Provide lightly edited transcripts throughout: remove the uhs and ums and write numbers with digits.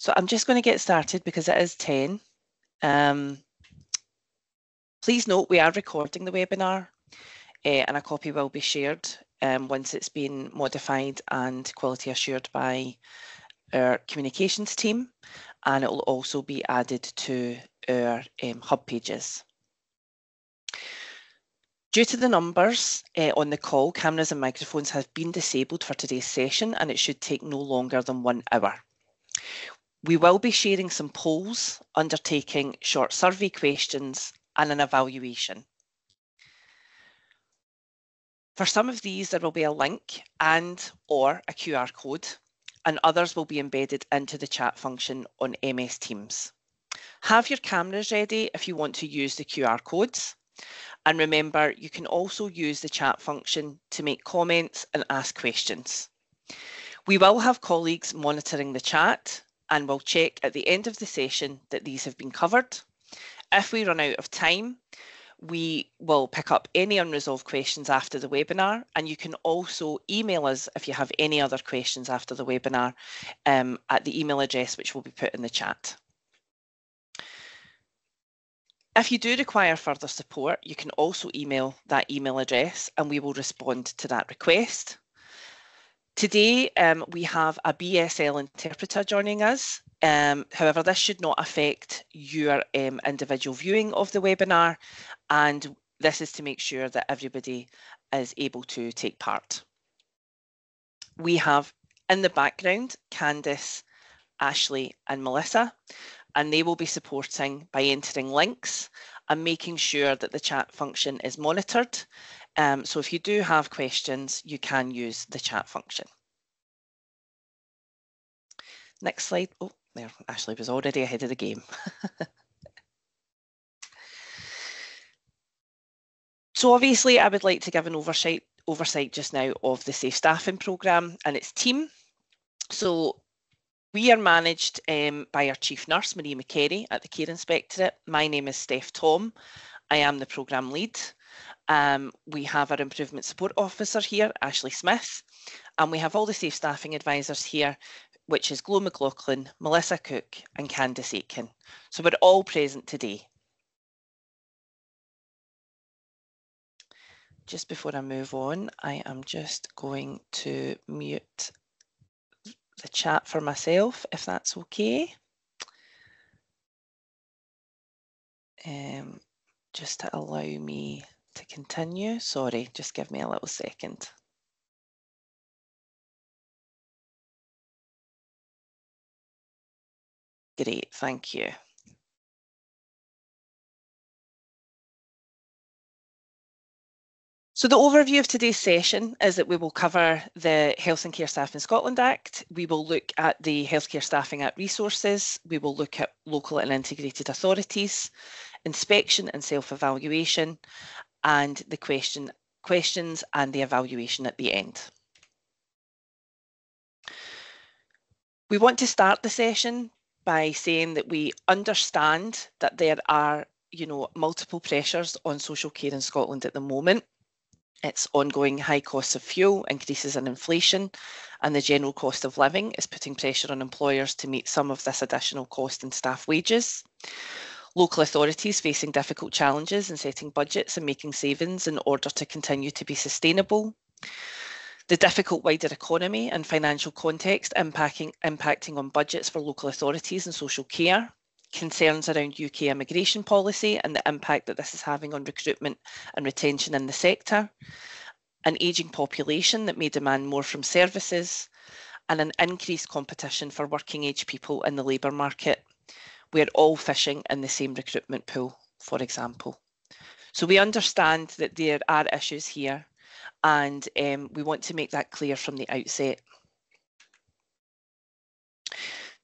So I'm just going to get started because it is 10. Please note we are recording the webinar and a copy will be shared once it's been modified and quality assured by our communications team, and it will also be added to our hub pages. Due to the numbers on the call, cameras and microphones have been disabled for today's session and it should take no longer than 1 hour. We will be sharing some polls, undertaking short survey questions and an evaluation. For some of these, there will be a link and/or a QR code, and others will be embedded into the chat function on MS Teams. Have your cameras ready if you want to use the QR codes. And remember, you can also use the chat function to make comments and ask questions. We will have colleagues monitoring the chat and we'll check at the end of the session that these have been covered. If we run out of time, we will pick up any unresolved questions after the webinar, and you can also email us if you have any other questions after the webinar at the email address which will be put in the chat. If you do require further support, you can also email that email address and we will respond to that request. Today, we have a BSL interpreter joining us. However, this should not affect your individual viewing of the webinar, and this is to make sure that everybody is able to take part. We have in the background Candice, Ashley and Melissa, and they will be supporting by entering links and making sure that the chat function is monitored. So if you do have questions, you can use the chat function. Next slide. Oh, there, Ashley was already ahead of the game. So obviously, I would like to give an oversight just now of the Safe Staffing Programme and its team. So we are managed by our Chief Nurse, Marie McCary, at the Care Inspectorate. My name is Steph Tom. I am the Programme Lead. We have our Improvement Support Officer here, Ashley Smith, and we have all the Safe Staffing Advisors here, which is Glo McLaughlin, Melissa Cook and Candice Aitken. So we're all present today. Just before I move on, I am just going to mute the chat for myself, if that's okay. Just to allow me to continue. Sorry, just give me a little second. Great, thank you. So the overview of today's session is that we will cover the Health and Care Staff in Scotland Act. We will look at the Healthcare Staffing Act resources. We will look at local and integrated authorities, inspection and self-evaluation, and the questions and the evaluation at the end. We want to start the session by saying that we understand that there are, multiple pressures on social care in Scotland at the moment. It's ongoing high costs of fuel, increases in inflation, and the general cost of living is putting pressure on employers to meet some of this additional cost in staff wages. Local authorities facing difficult challenges in setting budgets and making savings in order to continue to be sustainable. The difficult wider economy and financial context impacting on budgets for local authorities and social care. Concerns around UK immigration policy and the impact that this is having on recruitment and retention in the sector, an ageing population that may demand more from services, and an increased competition for working age people in the labour market. We're all fishing in the same recruitment pool, for example. So we understand that there are issues here, and we want to make that clear from the outset.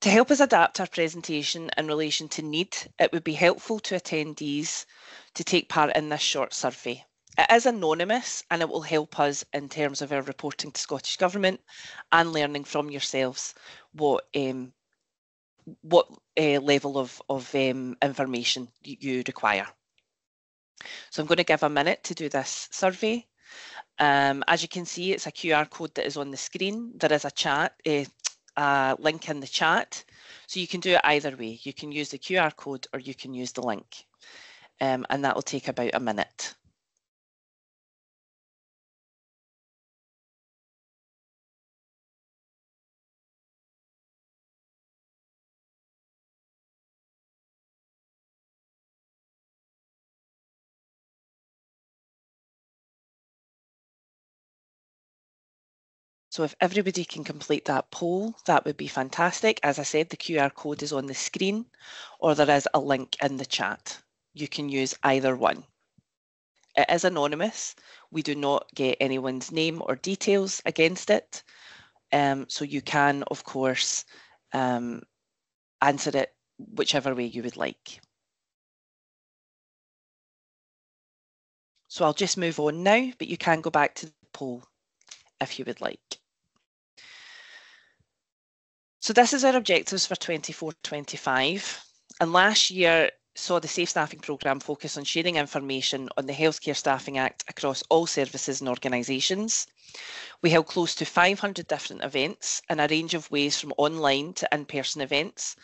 To help us adapt our presentation in relation to need, it would be helpful to attendees to take part in this short survey. It is anonymous and it will help us in terms of our reporting to Scottish Government and learning from yourselves what level of information you require. So I'm going to give a minute to do this survey. As you can see, it's a QR code that is on the screen. There is a link in the chat. So you can do it either way. You can use the QR code or you can use the link, and that will take about a minute. So if everybody can complete that poll, that would be fantastic. As I said, the QR code is on the screen, or there is a link in the chat. You can use either one. It is anonymous. We do not get anyone's name or details against it. So you can, of course, answer it whichever way you would like. So I'll just move on now, but you can go back to the poll if you would like. So this is our objectives for 24-25, and last year saw the Safe Staffing Programme focus on sharing information on the Healthcare Staffing Act across all services and organisations. We held close to 500 different events in a range of ways from online to in-person events,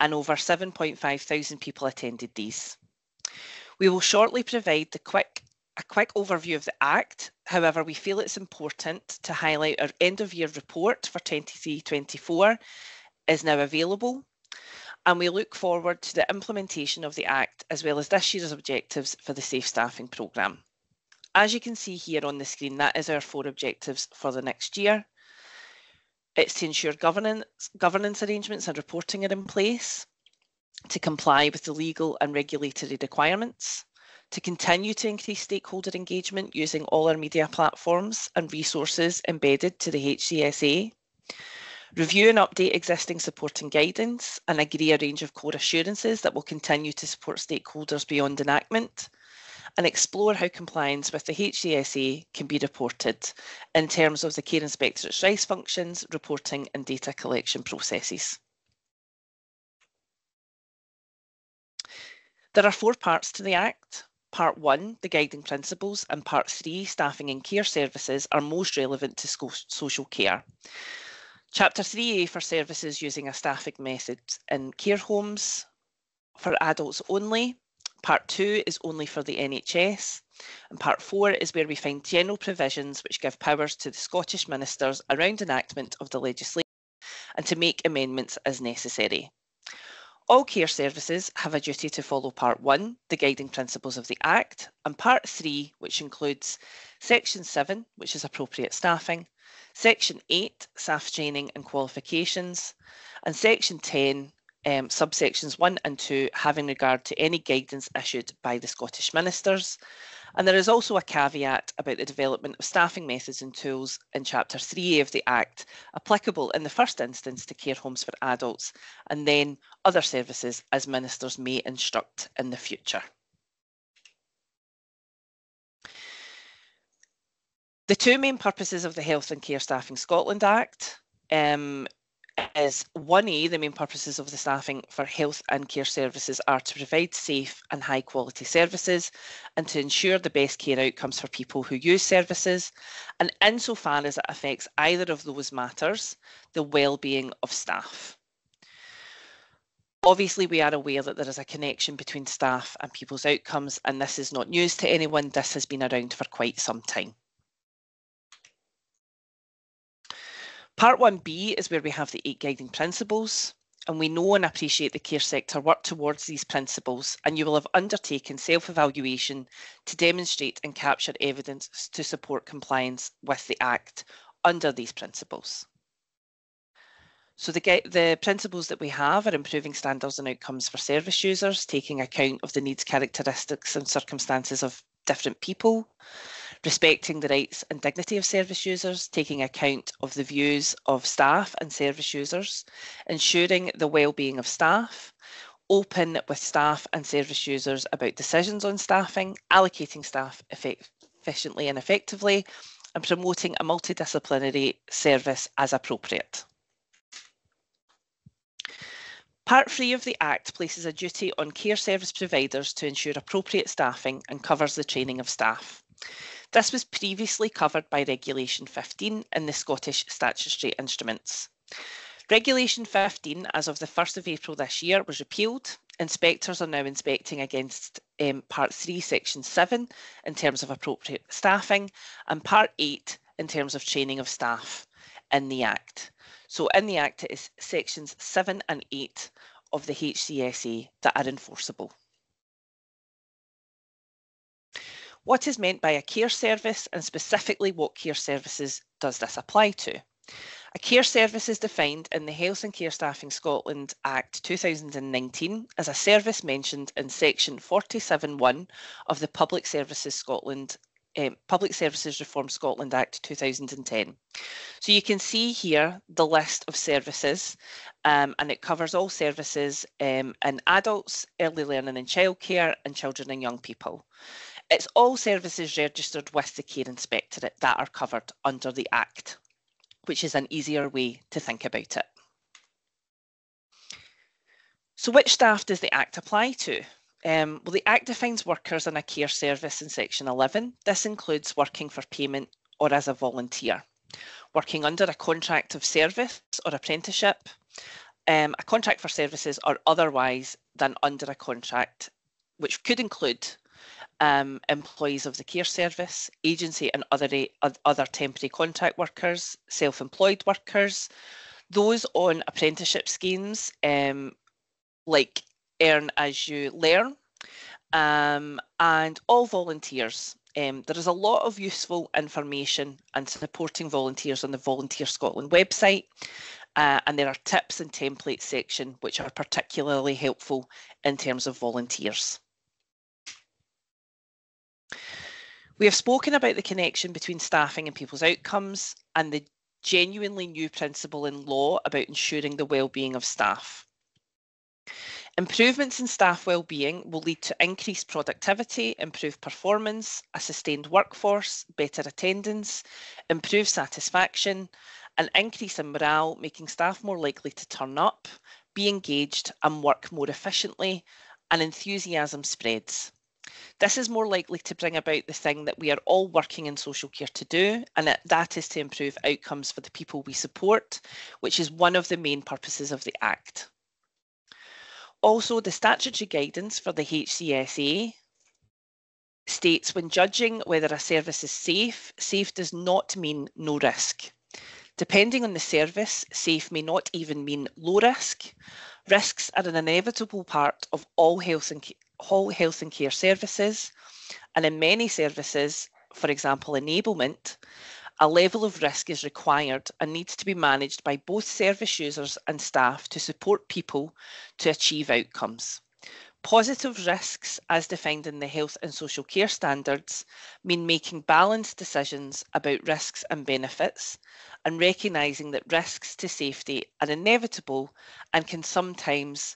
and over 7.5 thousand people attended these. We will shortly provide a quick overview of the Act. However, we feel it's important to highlight our end-of-year report for 23-24 is now available, and we look forward to the implementation of the Act as well as this year's objectives for the Safe Staffing Programme. As you can see here on the screen, that is our 4 objectives for the next year. It's to ensure governance arrangements and reporting are in place, to comply with the legal and regulatory requirements, to continue to increase stakeholder engagement using all our media platforms and resources embedded to the HCSA, review and update existing supporting guidance and agree a range of core assurances that will continue to support stakeholders beyond enactment, and explore how compliance with the HCSA can be reported in terms of the Care Inspectorate's RISE functions, reporting and data collection processes. There are 4 parts to the Act. Part 1, the guiding principles, and Part 3, staffing and care services, are most relevant to social care. Chapter 3A for services using a staffing method in care homes for adults only. Part 2 is only for the NHS. And Part 4 is where we find general provisions which give powers to the Scottish ministers around enactment of the legislation and to make amendments as necessary. All care services have a duty to follow Part 1, the guiding principles of the Act, and Part 3, which includes Section 7, which is appropriate staffing, Section 8, staff training and qualifications, and Section 10, subsections 1 and 2, having regard to any guidance issued by the Scottish ministers. And there is also a caveat about the development of staffing methods and tools in Chapter 3A of the Act, applicable in the first instance to care homes for adults, and then other services as ministers may instruct in the future. The 2 main purposes of the Health and Care Staffing Scotland Act is 1A, the main purposes of the staffing for health and care services are to provide safe and high quality services and to ensure the best care outcomes for people who use services, and insofar as it affects either of those matters, the well-being of staff. Obviously, we are aware that there is a connection between staff and people's outcomes, and this is not news to anyone. This has been around for quite some time. Part 1B is where we have the 8 guiding principles, and we know and appreciate the care sector work towards these principles, and you will have undertaken self-evaluation to demonstrate and capture evidence to support compliance with the Act under these principles. So the principles that we have are improving standards and outcomes for service users, taking account of the needs, characteristics and circumstances of different people, respecting the rights and dignity of service users, taking account of the views of staff and service users, ensuring the well-being of staff, open with staff and service users about decisions on staffing, allocating staff efficiently and effectively, and promoting a multidisciplinary service as appropriate. Part 3 of the Act places a duty on care service providers to ensure appropriate staffing and covers the training of staff. This was previously covered by Regulation 15 in the Scottish statutory instruments. Regulation 15, as of the 1st of April this year, was repealed. Inspectors are now inspecting against Part 3, Section 7 in terms of appropriate staffing, and Part 8 in terms of training of staff in the Act. So in the Act, it is Sections 7 and 8 of the HCSA that are enforceable. What is meant by a care service, and specifically what care services does this apply to? A care service is defined in the Health and Care Staffing Scotland Act 2019 as a service mentioned in section 47.1 of the Public Services Reform Scotland Act 2010. So you can see here the list of services, and it covers all services in adults, early learning and childcare, and children and young people. It's all services registered with the Care Inspectorate that are covered under the Act, which is an easier way to think about it. So which staff does the Act apply to? Well, the Act defines workers in a care service in Section 11. This includes working for payment or as a volunteer, working under a contract of service or apprenticeship, a contract for services or otherwise than under a contract, which could include employees of the care service, agency and other temporary contract workers, self-employed workers, those on apprenticeship schemes like Earn As You Learn, and all volunteers. There is a lot of useful information and supporting volunteers on the Volunteer Scotland website, and there are tips and templates section which are particularly helpful in terms of volunteers. We have spoken about the connection between staffing and people's outcomes and the genuinely new principle in law about ensuring the well-being of staff. Improvements in staff well-being will lead to increased productivity, improved performance, a sustained workforce, better attendance, improved satisfaction, an increase in morale, making staff more likely to turn up, be engaged and work more efficiently, and enthusiasm spreads. This is more likely to bring about the thing that we are all working in social care to do, and that is to improve outcomes for the people we support, which is one of the main purposes of the Act. Also, the statutory guidance for the HCSA states when judging whether a service is safe, safe does not mean no risk. Depending on the service, safe may not even mean low risk. Risks are an inevitable part of all health and care services, and in many services, for example enablement, a level of risk is required and needs to be managed by both service users and staff to support people to achieve outcomes. Positive risks, as defined in the Health and Social Care Standards, mean making balanced decisions about risks and benefits, and recognising that risks to safety are inevitable and can sometimes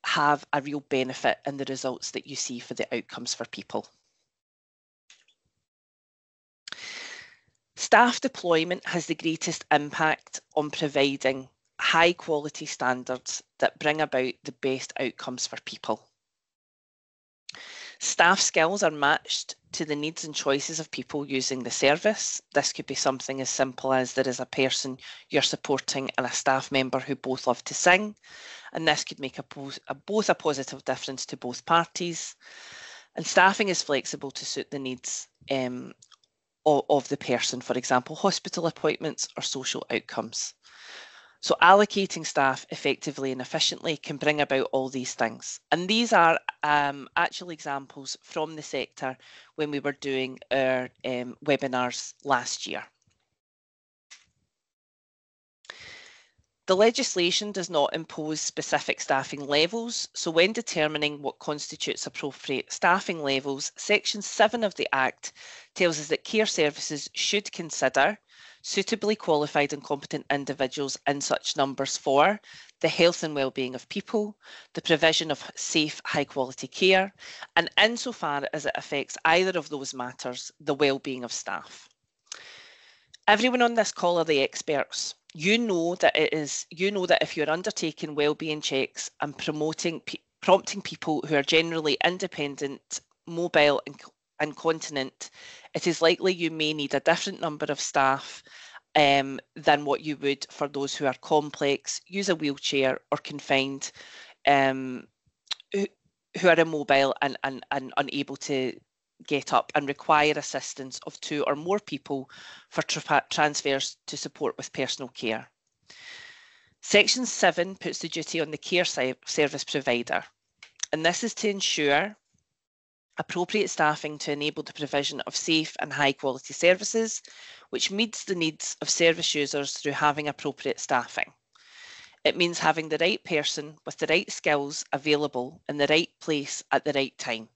have a real benefit in the results that you see for the outcomes for people. Staff deployment has the greatest impact on providing high quality standards that bring about the best outcomes for people. Staff skills are matched to the needs and choices of people using the service. This could be something as simple as there is a person you're supporting and a staff member who both love to sing, and this could make both a positive difference to both parties. And staffing is flexible to suit the needs of the person, for example, hospital appointments or social outcomes. So allocating staff effectively and efficiently can bring about all these things. And these are actual examples from the sector when we were doing our webinars last year. The legislation does not impose specific staffing levels, so when determining what constitutes appropriate staffing levels, Section 7 of the Act tells us that care services should consider suitably qualified and competent individuals in such numbers for the health and well-being of people, the provision of safe, high-quality care, and insofar as it affects either of those matters, the well-being of staff. Everyone on this call are the experts. You know that if you're undertaking well-being checks and prompting people who are generally independent, mobile and continent, it is likely you may need a different number of staff than what you would for those who are complex, use a wheelchair, or confined, who are immobile and unable to get up and require assistance of 2 or more people for transfers to support with personal care. Section 7 puts the duty on the care service provider, and this is to ensure appropriate staffing to enable the provision of safe and high quality services, which meets the needs of service users through having appropriate staffing. It means having the right person with the right skills available in the right place at the right time.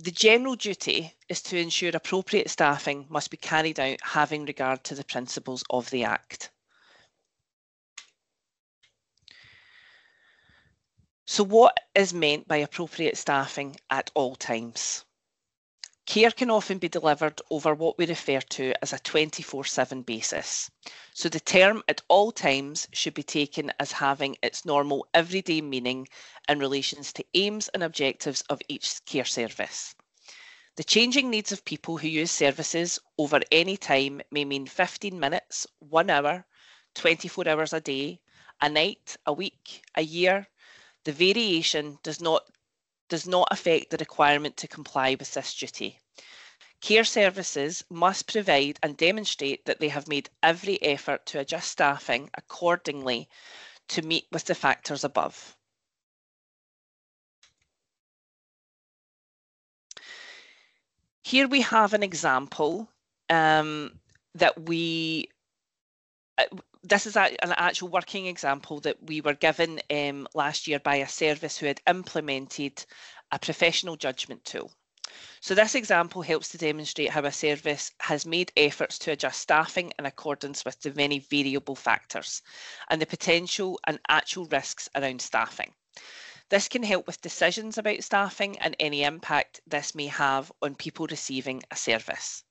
The general duty is to ensure appropriate staffing must be carried out having regard to the principles of the Act. So what is meant by appropriate staffing at all times? Care can often be delivered over what we refer to as a 24/7 basis. So the term at all times should be taken as having its normal everyday meaning in relation to aims and objectives of each care service. The changing needs of people who use services over any time may mean 15 minutes, 1 hour, 24 hours a day, a night, a week, a year. The variation does not affect the requirement to comply with this duty. Care services must provide and demonstrate that they have made every effort to adjust staffing accordingly to meet with the factors above. Here we have an example that this is an actual working example that we were given last year by a service who had implemented a professional judgment tool. So this example helps to demonstrate how a service has made efforts to adjust staffing in accordance with the many variable factors and the potential and actual risks around staffing. This can help with decisions about staffing and any impact this may have on people receiving a service.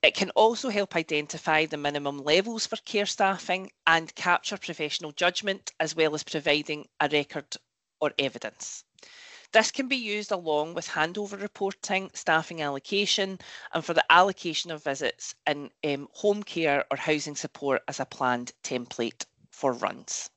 It can also help identify the minimum levels for care staffing and capture professional judgment, as well as providing a record or evidence. This can be used along with handover reporting, staffing allocation, and for the allocation of visits in home care or housing support as a planned template for runs.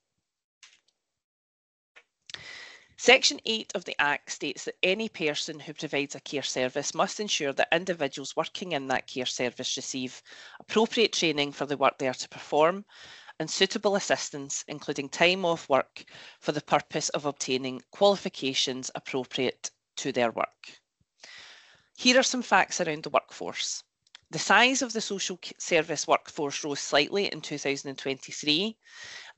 Section 8 of the Act states that any person who provides a care service must ensure that individuals working in that care service receive appropriate training for the work they are to perform and suitable assistance, including time off work, for the purpose of obtaining qualifications appropriate to their work. Here are some facts around the workforce. The size of the social service workforce rose slightly in 2023.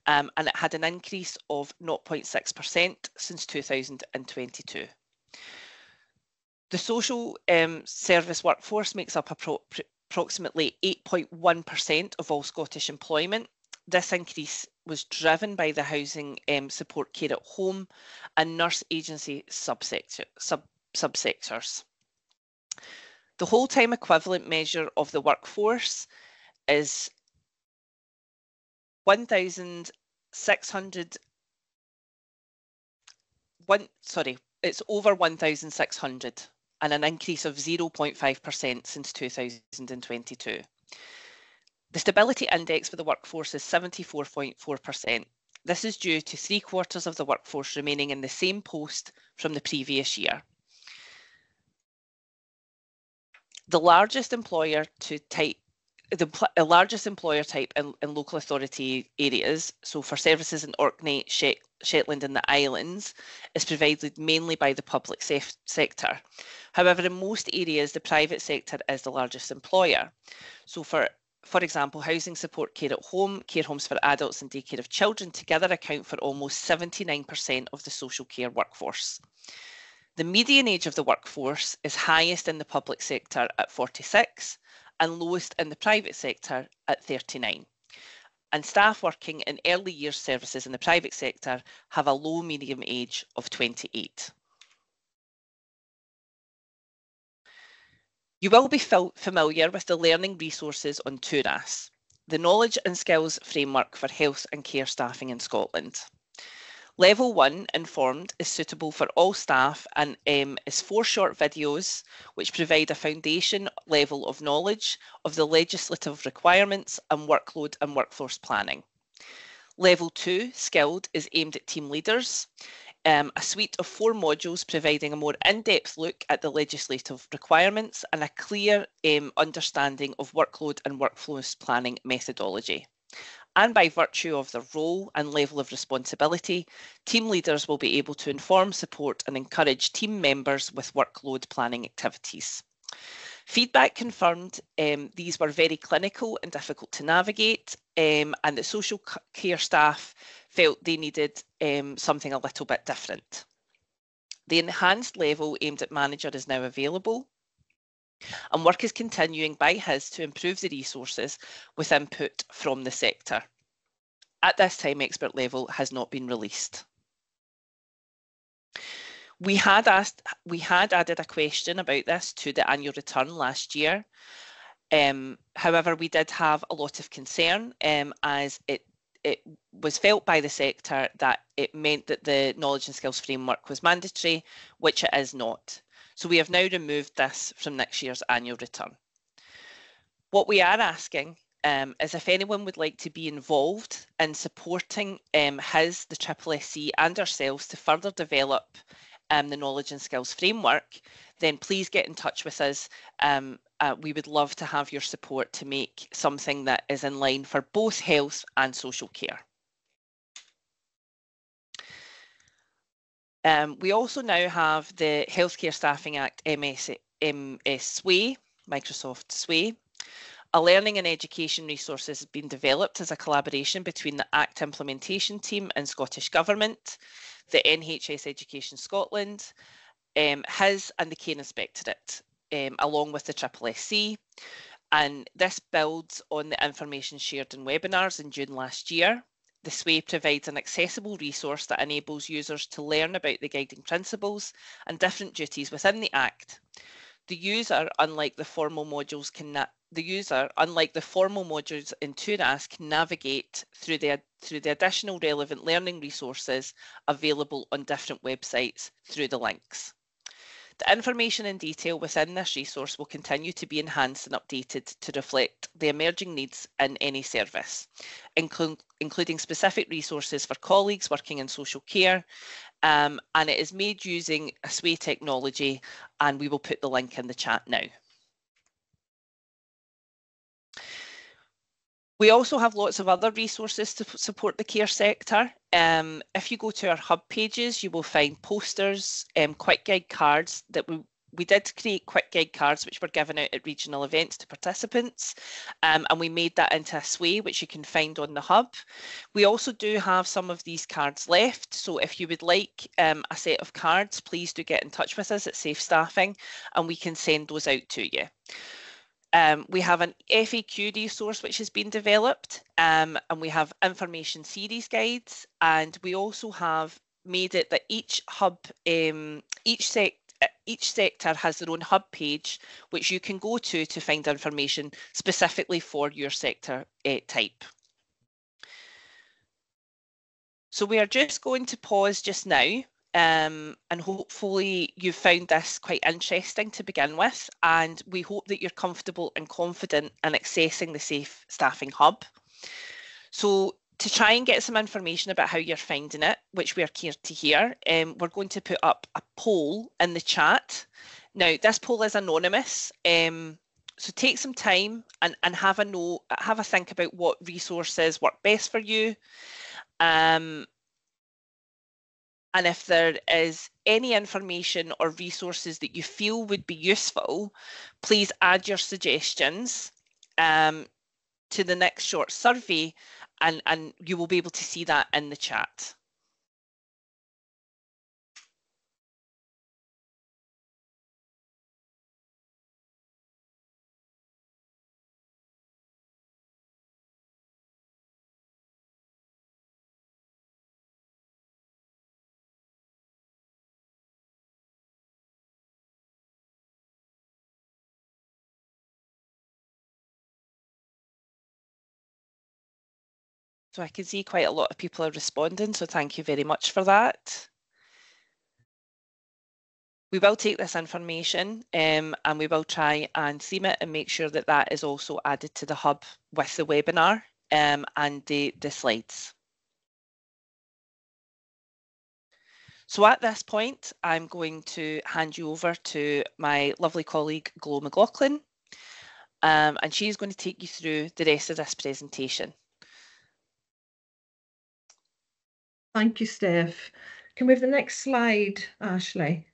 And it had an increase of 0.6% since 2022. The social service workforce makes up approximately 8.1% of all Scottish employment. This increase was driven by the housing support care at home and nurse agency subsectors. The whole-time equivalent measure of the workforce is it's over 1,600 and an increase of 0.5% since 2022. The stability index for the workforce is 74.4%. This is due to 3/4 of the workforce remaining in the same post from the previous year. The largest employer type in local authority areas, so for services in Orkney, Shetland and the Islands, is provided mainly by the public sector. However, in most areas, the private sector is the largest employer. So for example, housing support care at home, care homes for adults and daycare of children together account for almost 79% of the social care workforce. The median age of the workforce is highest in the public sector at 46, and lowest in the private sector at 39. And staff working in early years services in the private sector have a low median age of 28. You will be familiar with the learning resources on TURAS, the Knowledge and Skills Framework for Health and Care Staffing in Scotland. Level 1, Informed, is suitable for all staff and is 4 short videos which provide a foundation level of knowledge of the legislative requirements and workload and workforce planning. Level 2, Skilled, is aimed at team leaders, a suite of 4 modules providing a more in-depth look at the legislative requirements and a clear understanding of workload and workforce planning methodology. And by virtue of their role and level of responsibility, team leaders will be able to inform, support and encourage team members with workload planning activities. Feedback confirmed these were very clinical and difficult to navigate, and that social care staff felt they needed something a little bit different. The enhanced level aimed at manager is now available, and work is continuing by HIS to improve the resources with input from the sector. At this time, expert level has not been released. We had added a question about this to the annual return last year. However, we did have a lot of concern as it was felt by the sector that it meant that the knowledge and skills framework was mandatory, which it is not. So we have now removed this from next year's annual return. What we are asking is if anyone would like to be involved in supporting HIS, the SSSC and ourselves to further develop the knowledge and skills framework, then please get in touch with us. We would love to have your support to make something that is in line for both health and social care. We also now have the Healthcare Staffing Act MS SWAY, Microsoft SWAY. A learning and education resource has been developed as a collaboration between the Act implementation team and Scottish Government, the NHS Education Scotland, HIS and the Care Inspectorate, along with the SSSC. And this builds on the information shared in webinars in June last year. The SWAY provides an accessible resource that enables users to learn about the guiding principles and different duties within the Act. The user, unlike the formal modules in TURAS, can navigate through the additional relevant learning resources available on different websites through the links. The information and detail within this resource will continue to be enhanced and updated to reflect the emerging needs in any service, including specific resources for colleagues working in social care, and it is made using a SWAY technology, and we will put the link in the chat now. We also have lots of other resources to support the care sector. If you go to our hub pages, you will find posters, quick guide cards that we did create quick guide cards which were given out at regional events to participants, and we made that into a SWAY which you can find on the hub. We also do have some of these cards left, so if you would like a set of cards, please do get in touch with us at Safe Staffing and we can send those out to you. We have an FAQ resource which has been developed, and we have information series guides, and we also have made it that each hub, each sector has their own hub page which you can go to find information specifically for your sector type. So we are just going to pause just now. And hopefully you found this quite interesting to begin with, and we hope that you're comfortable and confident in accessing the Safe Staffing Hub. So to try and get some information about how you're finding it, which we are keen to hear, we're going to put up a poll in the chat. Now, this poll is anonymous, so take some time and have a think about what resources work best for you. And if there is any information or resources that you feel would be useful, please add your suggestions to the next short survey, and you will be able to see that in the chat. So I can see quite a lot of people are responding, so thank you very much for that. We will take this information and we will try and theme it and make sure that that is also added to the hub with the webinar and the slides. So at this point, I'm going to hand you over to my lovely colleague, Glo McLaughlin, and she's going to take you through the rest of this presentation. Thank you, Steph. Can we have the next slide, Ashley?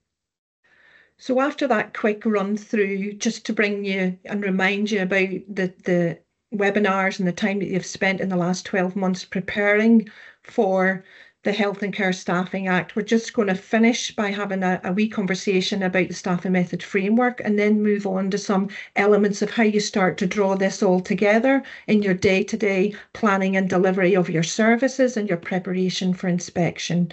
So after that quick run through, just to bring you and remind you about the webinars and the time that you've spent in the last 12 months preparing for the Health and Care Staffing Act, we're just going to finish by having a wee conversation about the staffing method framework and then move on to some elements of how you start to draw this all together in your day-to-day planning and delivery of your services and your preparation for inspection.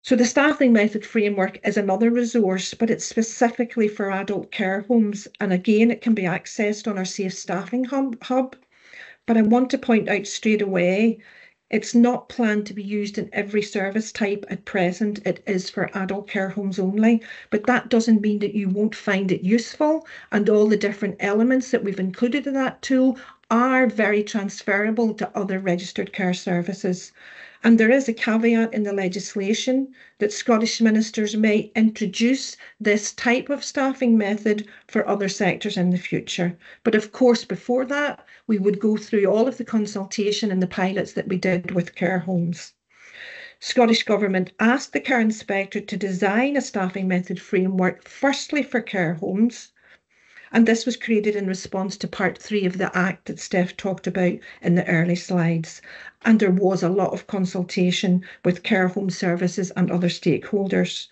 So the staffing method framework is another resource, but it's specifically for adult care homes. And again, it can be accessed on our Safe Staffing Hub. But I want to point out straight away, it's not planned to be used in every service type at present. It is for adult care homes only, but that doesn't mean that you won't find it useful. And all the different elements that we've included in that tool are very transferable to other registered care services. And there is a caveat in the legislation that Scottish ministers may introduce this type of staffing method for other sectors in the future. But of course, before that, we would go through all of the consultation and the pilots that we did with care homes. Scottish Government asked the Care Inspector to design a staffing method framework, firstly for care homes, and this was created in response to Part 3 of the Act that Steph talked about in the early slides. And there was a lot of consultation with care home services and other stakeholders.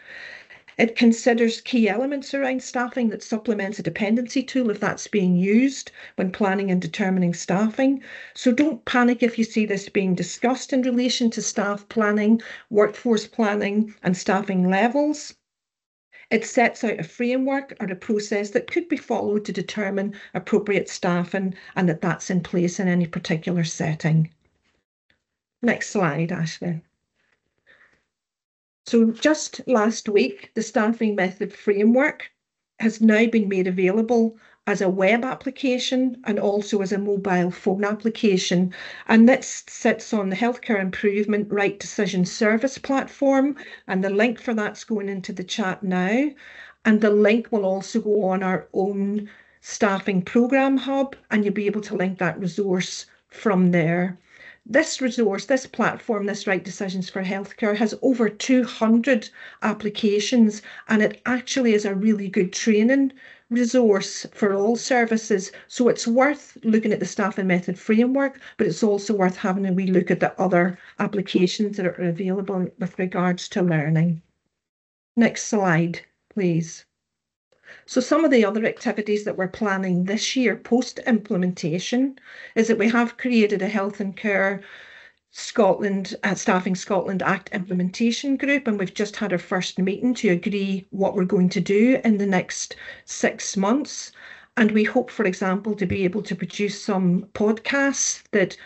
It considers key elements around staffing that supplements a dependency tool if that's being used when planning and determining staffing. So don't panic if you see this being discussed in relation to staff planning, workforce planning, and staffing levels. It sets out a framework or a process that could be followed to determine appropriate staffing and that that's in place in any particular setting. Next slide, Ashley. So just last week, the staffing method framework has now been made available as a web application and also as a mobile phone application. And this sits on the Healthcare Improvement Right Decision Service platform. And the link for that's going into the chat now. And the link will also go on our own staffing program hub, and you'll be able to link that resource from there. This resource, this platform, this Right Decisions for Healthcare has over 200 applications, and it actually is a really good training resource for all services. So it's worth looking at the staffing method framework, but it's also worth having a wee look at the other applications that are available with regards to learning. Next slide, please. So some of the other activities that we're planning this year post-implementation is that we have created a Health and Care Scotland, Staffing Scotland Act implementation group, and we've just had our first meeting to agree what we're going to do in the next 6 months. And we hope, for example, to be able to produce some podcasts that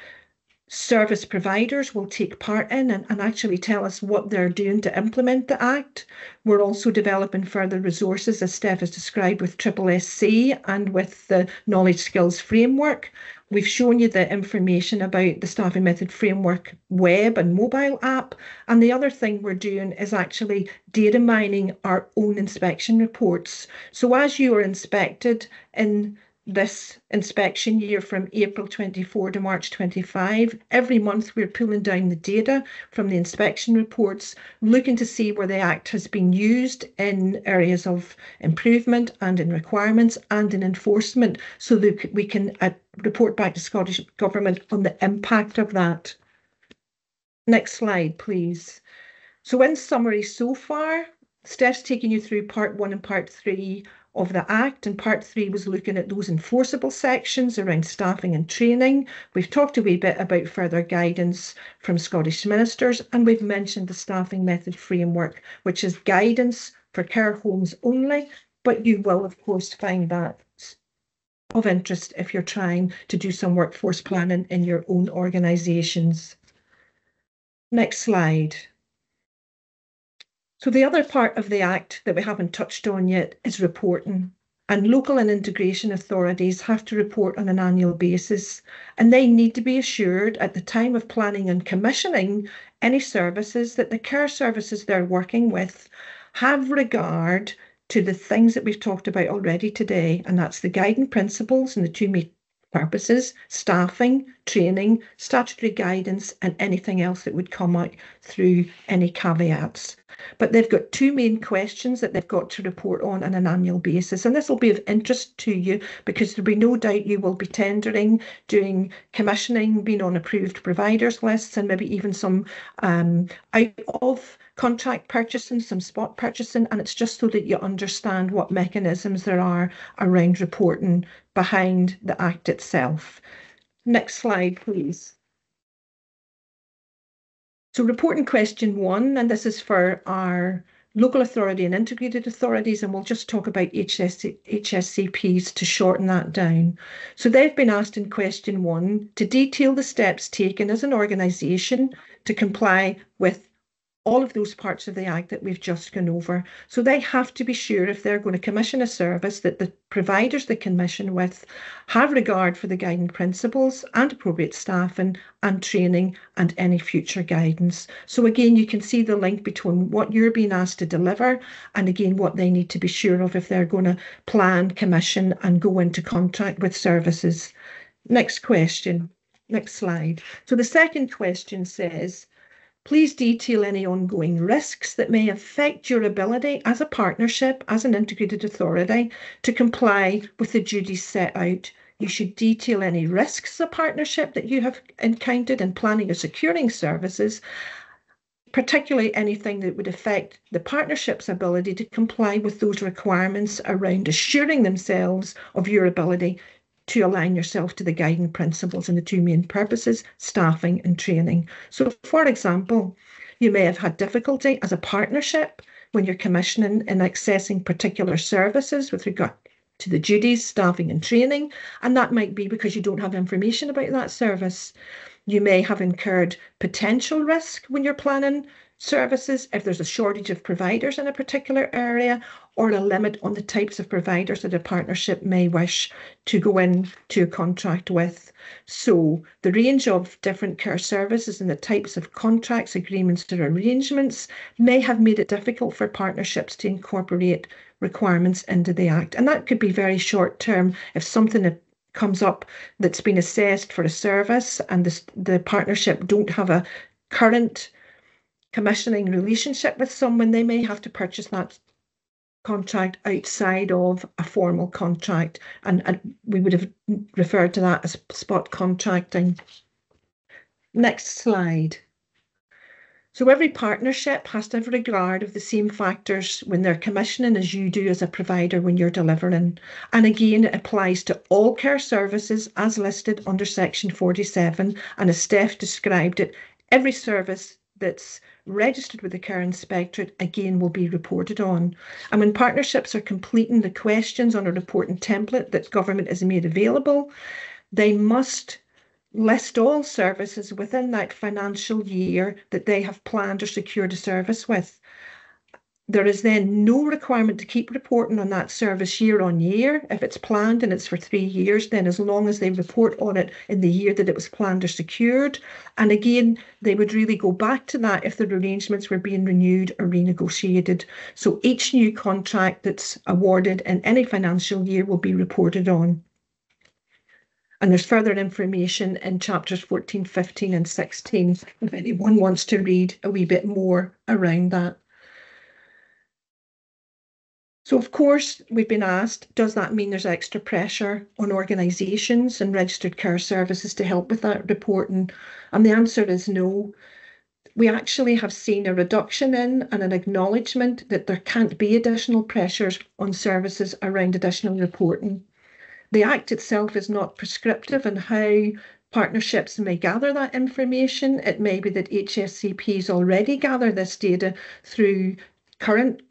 service providers will take part in and actually tell us what they're doing to implement the Act. We're also developing further resources, as Steph has described, with SSC and with the Knowledge Skills Framework. We've shown you the information about the Staffing Method Framework web and mobile app. And the other thing we're doing is actually data mining our own inspection reports. So as you are inspected in this inspection year from April 24 to March 25. Every month we're pulling down the data from the inspection reports, looking to see where the Act has been used in areas of improvement and in requirements and in enforcement, so that we can report back to Scottish Government on the impact of that. Next slide, please. So in summary so far, Steph's taken you through Part 1 and Part 3 of the Act, and Part 3 was looking at those enforceable sections around staffing and training. We've talked a wee bit about further guidance from Scottish ministers, and we've mentioned the staffing method framework, which is guidance for care homes only, but you will of course find that of interest if you're trying to do some workforce planning in your own organisations. Next slide. So the other part of the Act that we haven't touched on yet is reporting. And local and integration authorities have to report on an annual basis, and they need to be assured at the time of planning and commissioning any services that the care services they're working with have regard to the things that we've talked about already today, and that's the guiding principles and the two main purposes: staffing, training, statutory guidance, and anything else that would come out through any caveats. But they've got two main questions that they've got to report on an annual basis. And this will be of interest to you because there'll be no doubt you will be tendering, doing commissioning, being on approved providers lists, and maybe even some out of contract purchasing, some spot purchasing. And it's just so that you understand what mechanisms there are around reporting behind the Act itself. Next slide, please. So reporting question 1, and this is for our local authority and integrated authorities, and we'll just talk about HSCPs to shorten that down. So they've been asked in question 1 to detail the steps taken as an organisation to comply with all of those parts of the Act that we've just gone over. So they have to be sure, if they're going to commission a service, that the providers they commission with have regard for the guiding principles and appropriate staffing and training and any future guidance. So again, you can see the link between what you're being asked to deliver and again, what they need to be sure of if they're going to plan, commission and go into contract with services. Next question, next slide. So the second question says, please detail any ongoing risks that may affect your ability as a partnership, as an integrated authority, to comply with the duties set out. You should detail any risks as a partnership that you have encountered in planning or securing services, particularly anything that would affect the partnership's ability to comply with those requirements around assuring themselves of your ability to align yourself to the guiding principles and the two main purposes, staffing and training. So, for example, you may have had difficulty as a partnership when you're commissioning and accessing particular services with regard to the duties, staffing and training, and that might be because you don't have information about that service. You may have incurred potential risk when you're planning services if there's a shortage of providers in a particular area or a limit on the types of providers that a partnership may wish to go into a contract with. So the range of different care services and the types of contracts, agreements or arrangements may have made it difficult for partnerships to incorporate requirements into the Act. And that could be very short term if something comes up that's been assessed for a service and the partnership don't have a current commissioning relationship with someone, they may have to purchase that contract outside of a formal contract, and we would have referred to that as spot contracting. Next slide. So every partnership has to have regard of the same factors when they're commissioning as you do as a provider when you're delivering. And again, it applies to all care services as listed under section 47, and as Steph described it, every service that's registered with the Care Inspectorate again will be reported on. And when partnerships are completing the questions on a reporting template that government has made available, they must list all services within that financial year that they have planned or secured a service with. There is then no requirement to keep reporting on that service year on year. If it's planned and it's for 3 years, then as long as they report on it in the year that it was planned or secured. And again, they would really go back to that if the arrangements were being renewed or renegotiated. So each new contract that's awarded in any financial year will be reported on. And there's further information in chapters 14, 15 and 16 if anyone wants to read a wee bit more around that. So, of course, we've been asked, does that mean there's extra pressure on organisations and registered care services to help with that reporting? And the answer is no. We actually have seen a reduction in and an acknowledgement that there can't be additional pressures on services around additional reporting. The Act itself is not prescriptive in how partnerships may gather that information. It may be that HSCPs already gather this data through current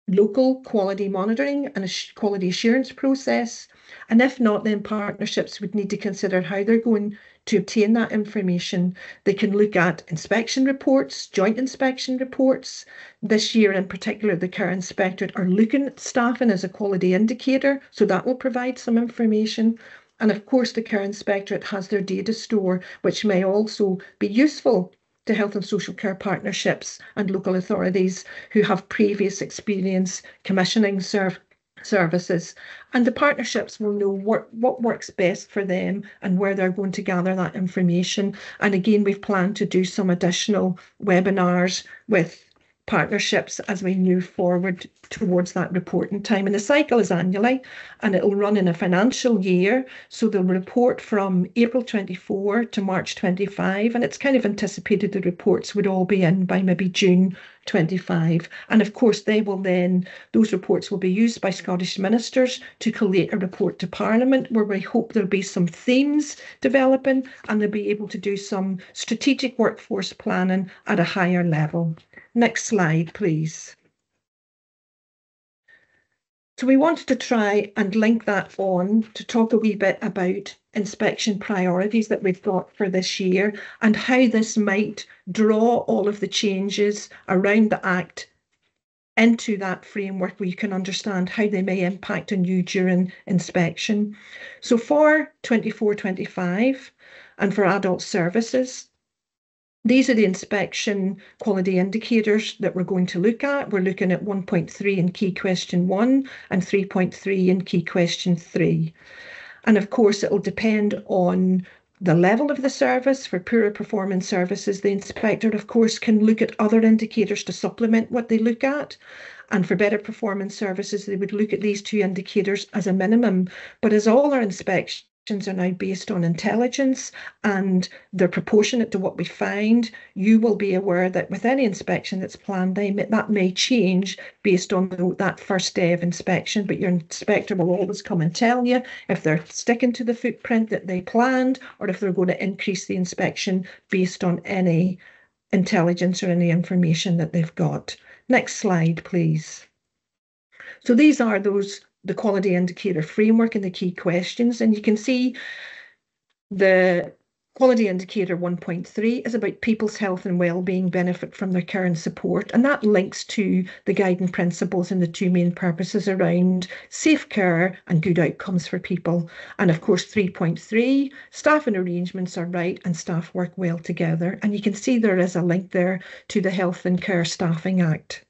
local quality monitoring and quality assurance process, And if not, then partnerships would need to consider how they're going to obtain that information. They can look at inspection reports, joint inspection reports. This year in particular, the Care Inspectorate are looking at staffing as a quality indicator, so that will provide some information. And of course, the Care Inspectorate has their data store, which may also be useful to health and social care partnerships and local authorities who have previous experience commissioning services, and the partnerships will know what works best for them and where they're going to gather that information. And again, we've planned to do some additional webinars with partnerships as we move forward towards that reporting time. And the cycle is annually, and it'll run in a financial year. So they'll report from April 24 to March 25, and it's kind of anticipated the reports would all be in by maybe June 25. And of course, those reports will be used by Scottish ministers to collate a report to Parliament, where we hope there'll be some themes developing and they'll be able to do some strategic workforce planning at a higher level. Next slide, please. So we wanted to try and link that on to talk a wee bit about inspection priorities that we've got for this year and how this might draw all of the changes around the Act into that framework where you can understand how they may impact on you during inspection. So for 24-25 and for adult services, these are the inspection quality indicators that we're going to look at. We're looking at 1.3 in key question 1 and 3.3 in key question 3. And of course, it will depend on the level of the service. For poorer performing services, the inspector, of course, can look at other indicators to supplement what they look at. And for better performance services, they would look at these two indicators as a minimum. But as all our inspections are now based on intelligence and they're proportionate to what we find, you will be aware that with any inspection that's planned, that may change based on that first day of inspection, but your inspector will always come and tell you if they're sticking to the footprint that they planned or if they're going to increase the inspection based on any intelligence or any information that they've got. Next slide, please. So these are the quality indicator framework and the key questions. And you can see the quality indicator 1.3 is about people's health and well-being benefit from their care and support. And that links to the guiding principles and the two main purposes around safe care and good outcomes for people. And of course, 3.3, staff and arrangements are right and staff work well together. And you can see there is a link there to the Health and Care Staffing Act.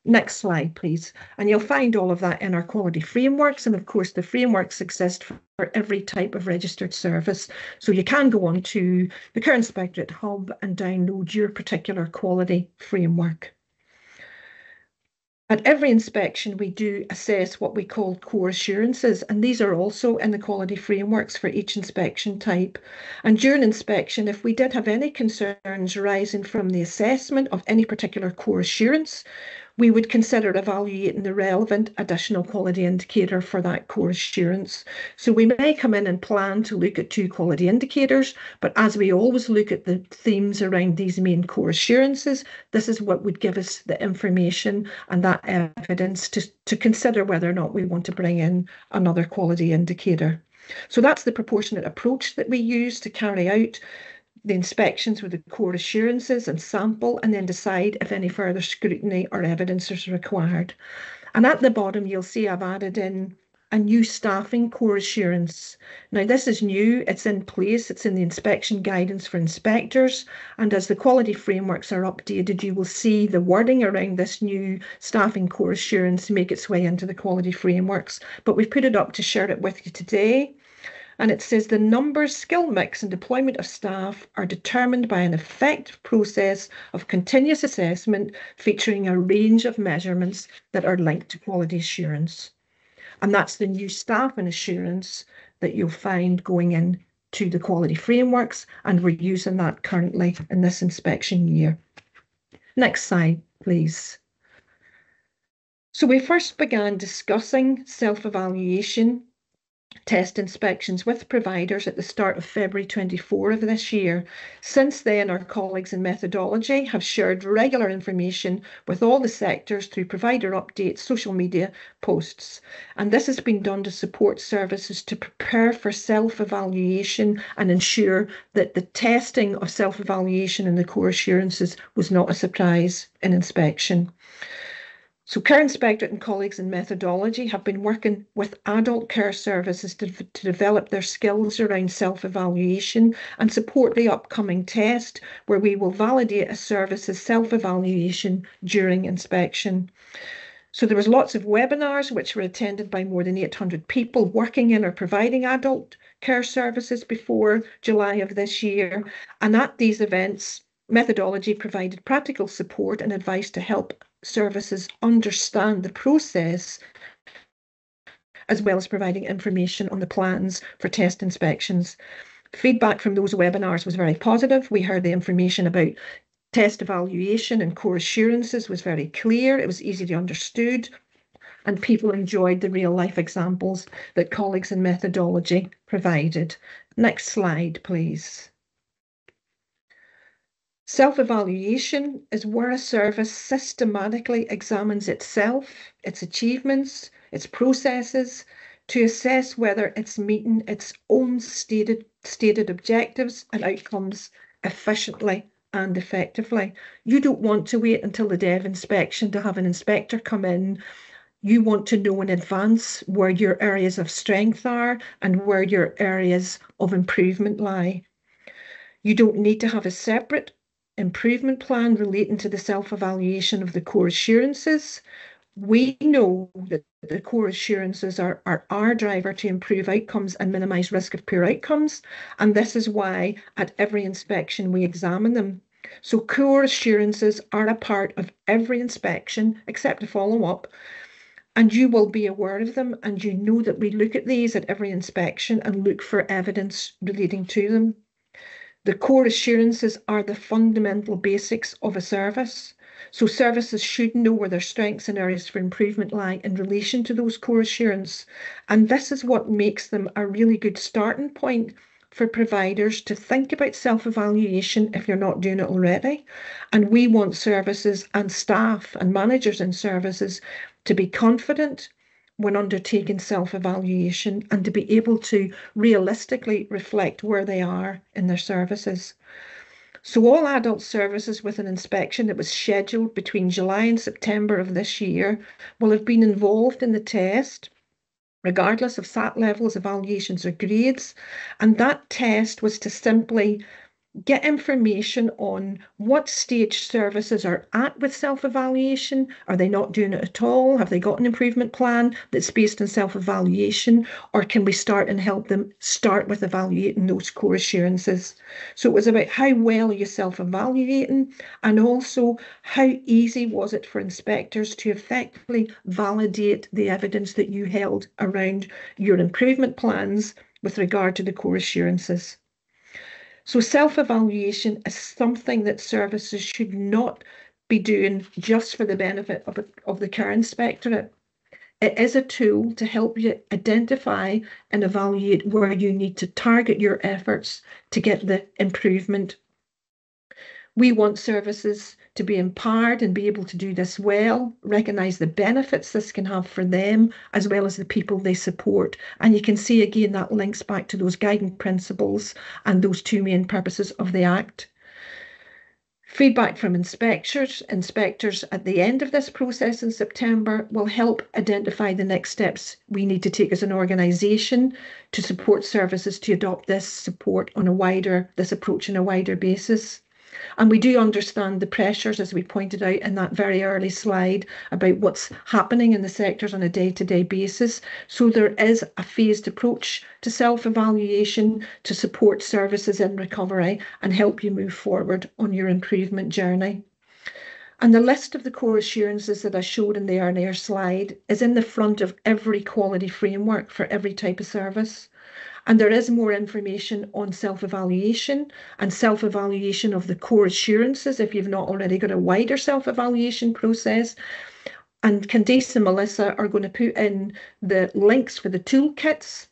Next slide, please. And you'll find all of that in our quality frameworks. And of course, the frameworks exist for every type of registered service. So you can go on to the Care Inspectorate Hub and download your particular quality framework. At every inspection, we do assess what we call core assurances, and these are also in the quality frameworks for each inspection type. And during inspection, if we did have any concerns arising from the assessment of any particular core assurance, we would consider evaluating the relevant additional quality indicator for that core assurance. So we may come in and plan to look at 2 quality indicators, but as we always look at the themes around these main core assurances, this is what would give us the information and that evidence to consider whether or not we want to bring in another quality indicator. So that's the proportionate approach that we use to carry out the inspections with the core assurances and sample, and then decide if any further scrutiny or evidence is required. And at the bottom, you'll see I've added in a new staffing core assurance. Now, this is new, it's in place, it's in the inspection guidance for inspectors. And as the quality frameworks are updated, you will see the wording around this new staffing core assurance make its way into the quality frameworks. But we've put it up to share it with you today. And it says the numbers, skill mix and deployment of staff are determined by an effective process of continuous assessment featuring a range of measurements that are linked to quality assurance. And that's the new staff and assurance that you'll find going into the quality frameworks, and we're using that currently in this inspection year. Next slide, please. So we first began discussing self-evaluation test inspections with providers at the start of February 24 of this year. Since then, our colleagues in methodology have shared regular information with all the sectors through provider updates, social media posts. And this has been done to support services to prepare for self-evaluation and ensure that the testing of self-evaluation and the core assurances was not a surprise in inspection. So Care Inspectorate and colleagues in methodology have been working with adult care services to develop their skills around self-evaluation and support the upcoming test where we will validate a service's self-evaluation during inspection. So there was lots of webinars which were attended by more than 800 people working in or providing adult care services before July of this year. And at these events, methodology provided practical support and advice to help services understand the process, as well as providing information on the plans for test inspections. Feedback from those webinars was very positive. We heard the information about test evaluation and core assurances was very clear. It was easy to understood, and people enjoyed the real life examples that colleagues in methodology provided. Next slide, please. Self-evaluation is where a service systematically examines itself, its achievements, its processes, to assess whether it's meeting its own stated objectives and outcomes efficiently and effectively. You don't want to wait until the day of inspection to have an inspector come in. You want to know in advance where your areas of strength are and where your areas of improvement lie. You don't need to have a separate improvement plan relating to the self-evaluation of the core assurances. We know that the core assurances are our driver to improve outcomes and minimise risk of poor outcomes, and this is why at every inspection we examine them. So core assurances are a part of every inspection except a follow-up, and you will be aware of them, and you know that we look at these at every inspection and look for evidence relating to them. The core assurances are the fundamental basics of a service. So services should know where their strengths and areas for improvement lie in relation to those core assurance. And this is what makes them a really good starting point for providers to think about self-evaluation if you're not doing it already. And we want services and staff and managers in services to be confident when undertaking self-evaluation and to be able to realistically reflect where they are in their services. So all adult services with an inspection that was scheduled between July and September of this year will have been involved in the test, regardless of SAT levels, evaluations or grades. And that test was to simply get information on what stage services are at with self-evaluation. Are they not doing it at all? Have they got an improvement plan that's based on self-evaluation? Or can we start and help them start with evaluating those core assurances? So it was about how well are you self-evaluating, and also how easy was it for inspectors to effectively validate the evidence that you held around your improvement plans with regard to the core assurances. So self-evaluation is something that services should not be doing just for the benefit of the Care Inspectorate. It is a tool to help you identify and evaluate where you need to target your efforts to get the improvement. We want services to be empowered and be able to do this well, recognise the benefits this can have for them, as well as the people they support. And you can see again that links back to those guiding principles and those two main purposes of the Act. Feedback from inspectors at the end of this process in September will help identify the next steps we need to take as an organisation to support services to adopt this approach on a wider basis. And we do understand the pressures, as we pointed out in that very early slide, about what's happening in the sectors on a day-to-day basis. So there is a phased approach to self-evaluation to support services in recovery and help you move forward on your improvement journey. And the list of the core assurances that I showed in the earlier slide is in the front of every quality framework for every type of service. And there is more information on self-evaluation and self-evaluation of the core assurances if you've not already got a wider self-evaluation process. And Candice and Melissa are going to put in the links for the toolkits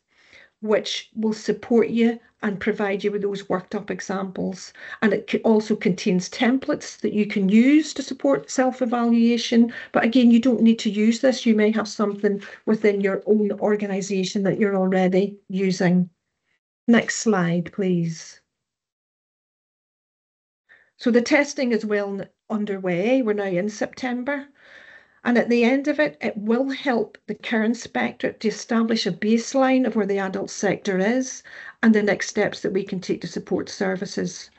which will support you and provide you with those worked up examples. And it also contains templates that you can use to support self-evaluation. But again, you don't need to use this. You may have something within your own organisation that you're already using. Next slide, please. So the testing is well underway. We're now in September. And at the end of it, it will help the Care Inspectorate to establish a baseline of where the adult sector is and the next steps that we can take to support services.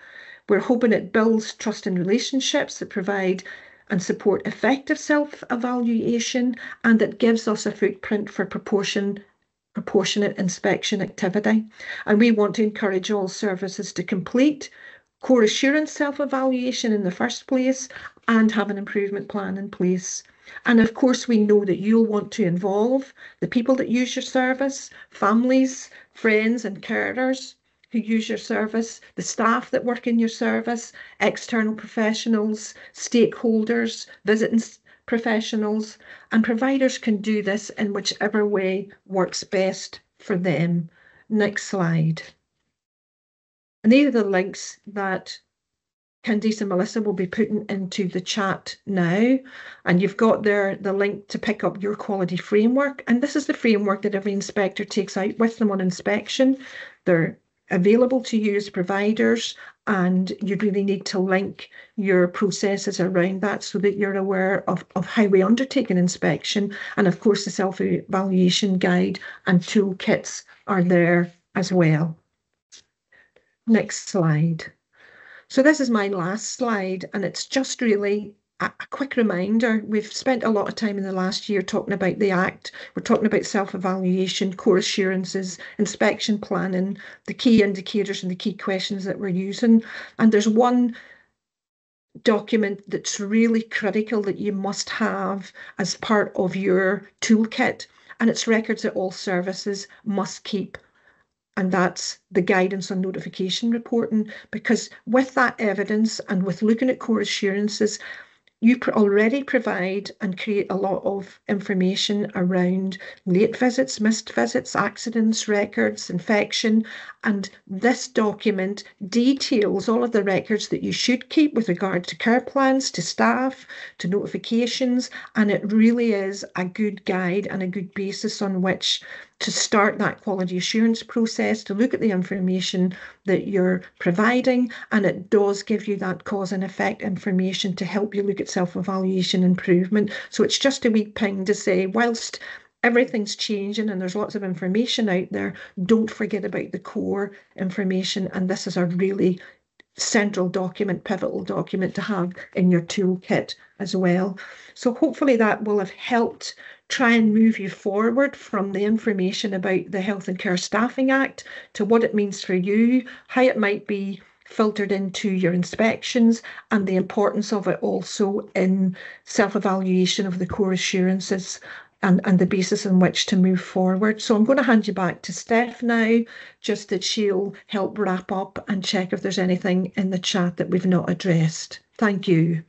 We're hoping it builds trust and relationships that provide and support effective self-evaluation, and that gives us a footprint for proportionate inspection activity. And we want to encourage all services to complete core assurance self-evaluation in the first place and have an improvement plan in place. And of course, we know that you'll want to involve the people that use your service, families, friends and carers who use your service, the staff that work in your service, external professionals, stakeholders, visiting professionals, and providers can do this in whichever way works best for them. Next slide. And these are the links that Candice and Melissa will be putting into the chat now. And you've got there the link to pick up your quality framework. And this is the framework that every inspector takes out with them on inspection. They're available to you as providers, and you really need to link your processes around that so that you're aware of how we undertake an inspection. And of course, the self-evaluation guide and toolkits are there as well. Next slide. So this is my last slide, and it's just really a quick reminder. We've spent a lot of time in the last year talking about the Act. We're talking about self-evaluation, core assurances, inspection planning, the key indicators and the key questions that we're using. And there's one document that's really critical that you must have as part of your toolkit, and it's records that all services must keep. And that's the guidance on notification reporting, because with that evidence and with looking at core assurances, you already provide and create a lot of information around late visits, missed visits, accidents, records, infection. And this document details all of the records that you should keep with regard to care plans, to staff, to notifications. And it really is a good guide and a good basis on which to start that quality assurance process, to look at the information that you're providing, and it does give you that cause and effect information to help you look at self-evaluation improvement. So it's just a wee ping to say, whilst everything's changing and there's lots of information out there, don't forget about the core information. And this is a really central document, pivotal document to have in your toolkit as well. So hopefully that will have helped try and move you forward from the information about the Health and Care Staffing Act to what it means for you, how it might be filtered into your inspections, and the importance of it also in self-evaluation of the core assurances and the basis on which to move forward. So I'm going to hand you back to Steph now, just that she'll help wrap up and check if there's anything in the chat that we've not addressed. Thank you.